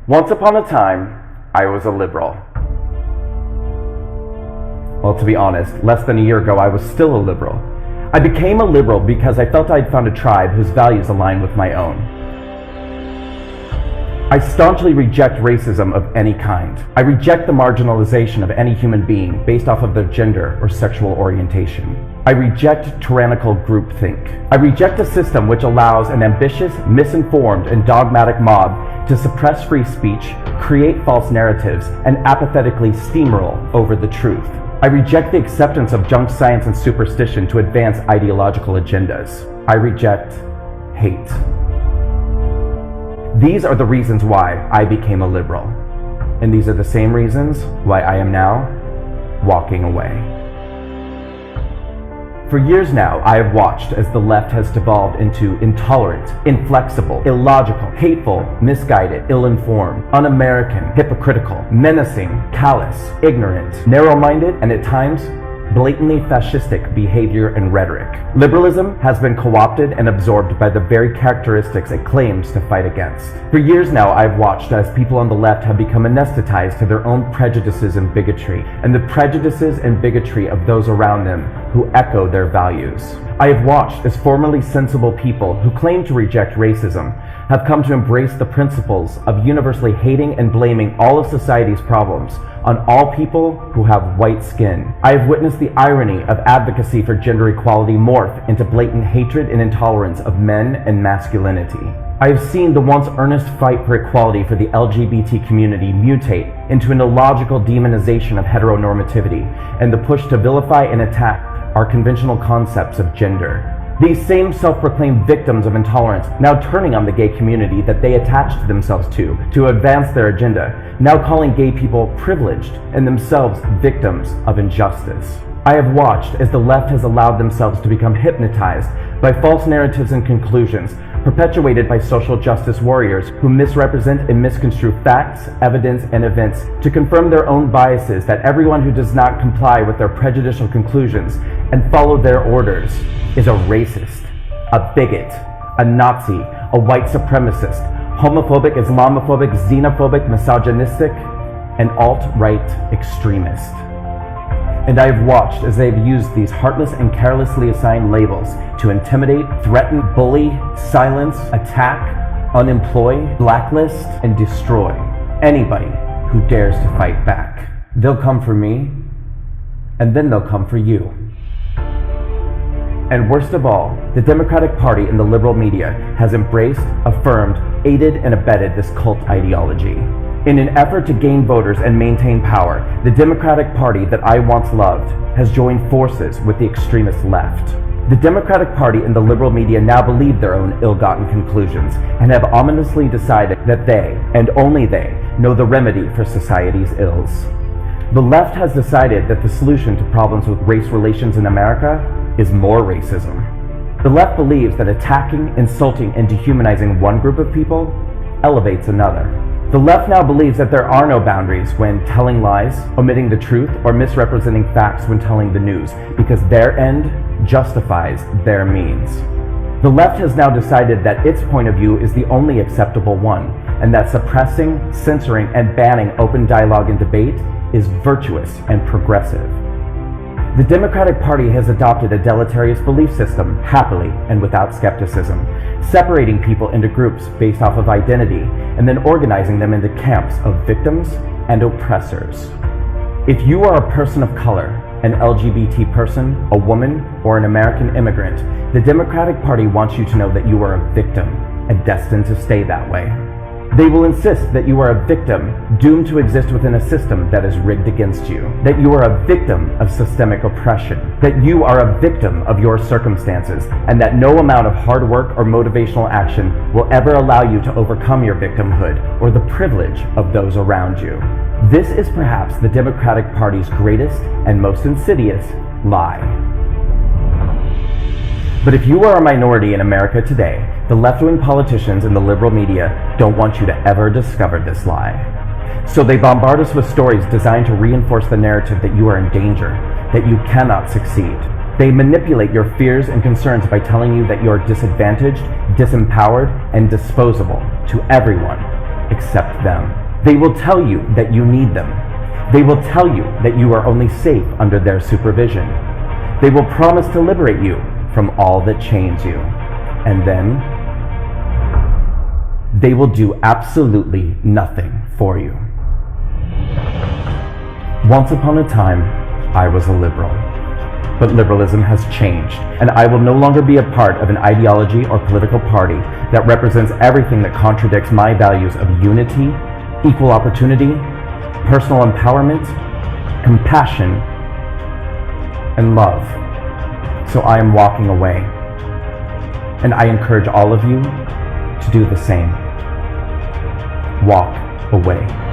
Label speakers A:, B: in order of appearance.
A: Once upon a time, I was a liberal. Well, to be honest, less than a year ago, I was still a liberal. I became a liberal because I felt I'd found a tribe whose values aligned with my own. I staunchly reject racism of any kind. I reject the marginalization of any human being based off of their gender or sexual orientation. I reject tyrannical groupthink. I reject a system which allows an ambitious, misinformed, and dogmatic mob to suppress free speech, create false narratives, and apathetically steamroll over the truth. I reject the acceptance of junk science and superstition to advance ideological agendas. I reject hate. These are the reasons why I became a liberal. And these are the same reasons why I am now walking away. For years now, I have watched as the left has devolved into intolerant, inflexible, illogical, hateful, misguided, ill-informed, un-American, hypocritical, menacing, callous, ignorant, narrow-minded, and at times, blatantly fascistic behavior and rhetoric. Liberalism has been co-opted and absorbed by the very characteristics it claims to fight against. For years now, I've watched as people on the left have become anesthetized to their own prejudices and bigotry, and the prejudices and bigotry of those around them who echo their values. I have watched as formerly sensible people who claim to reject racism have come to embrace the principles of universally hating and blaming all of society's problems on all people who have white skin. I have witnessed the irony of advocacy for gender equality morph into blatant hatred and intolerance of men and masculinity. I have seen the once earnest fight for equality for the LGBT community mutate into an illogical demonization of heteronormativity and the push to vilify and attack our conventional concepts of gender. These same self-proclaimed victims of intolerance now turning on the gay community that they attached themselves to advance their agenda, now calling gay people privileged and themselves victims of injustice. I have watched as the left has allowed themselves to become hypnotized by false narratives and conclusions perpetuated by social justice warriors who misrepresent and misconstrue facts, evidence, and events to confirm their own biases that everyone who does not comply with their prejudicial conclusions and follow their orders is a racist, a bigot, a Nazi, a white supremacist, homophobic, Islamophobic, xenophobic, misogynistic, and alt-right extremist. And I have watched as they've used these heartless and carelessly assigned labels to intimidate, threaten, bully, silence, attack, unemploy, blacklist, and destroy anybody who dares to fight back. They'll come for me, and then they'll come for you. And worst of all, the Democratic Party and the liberal media has embraced, affirmed, aided, and abetted this cult ideology. In an effort to gain voters and maintain power, the Democratic Party that I once loved has joined forces with the extremist left. The Democratic Party and the liberal media now believe their own ill-gotten conclusions and have ominously decided that they, and only they, know the remedy for society's ills. The left has decided that the solution to problems with race relations in America is more racism. The left believes that attacking, insulting, and dehumanizing one group of people elevates another. The left now believes that there are no boundaries when telling lies, omitting the truth, or misrepresenting facts when telling the news, because their end justifies their means. The left has now decided that its point of view is the only acceptable one, and that suppressing, censoring, and banning open dialogue and debate is virtuous and progressive. The Democratic Party has adopted a deleterious belief system happily and without skepticism, separating people into groups based off of identity and then organizing them into camps of victims and oppressors. If you are a person of color, an LGBT person, a woman, or an American immigrant, the Democratic Party wants you to know that you are a victim and destined to stay that way. They will insist that you are a victim doomed to exist within a system that is rigged against you, that you are a victim of systemic oppression, that you are a victim of your circumstances, and that no amount of hard work or motivational action will ever allow you to overcome your victimhood or the privilege of those around you. This is perhaps the Democratic Party's greatest and most insidious lie. But if you are a minority in America today, the left-wing politicians and the liberal media don't want you to ever discover this lie. So they bombard us with stories designed to reinforce the narrative that you are in danger, that you cannot succeed. They manipulate your fears and concerns by telling you that you are disadvantaged, disempowered, and disposable to everyone accept them. They will tell you that you need them. They will tell you that you are only safe under their supervision. They will promise to liberate you from all that chains you. And then they will do absolutely nothing for you. Once upon a time, I was a liberal. But liberalism has changed, and I will no longer be a part of an ideology or political party that represents everything that contradicts my values of unity, equal opportunity, personal empowerment, compassion, and love. So I am walking away, and I encourage all of you to do the same. Walk away.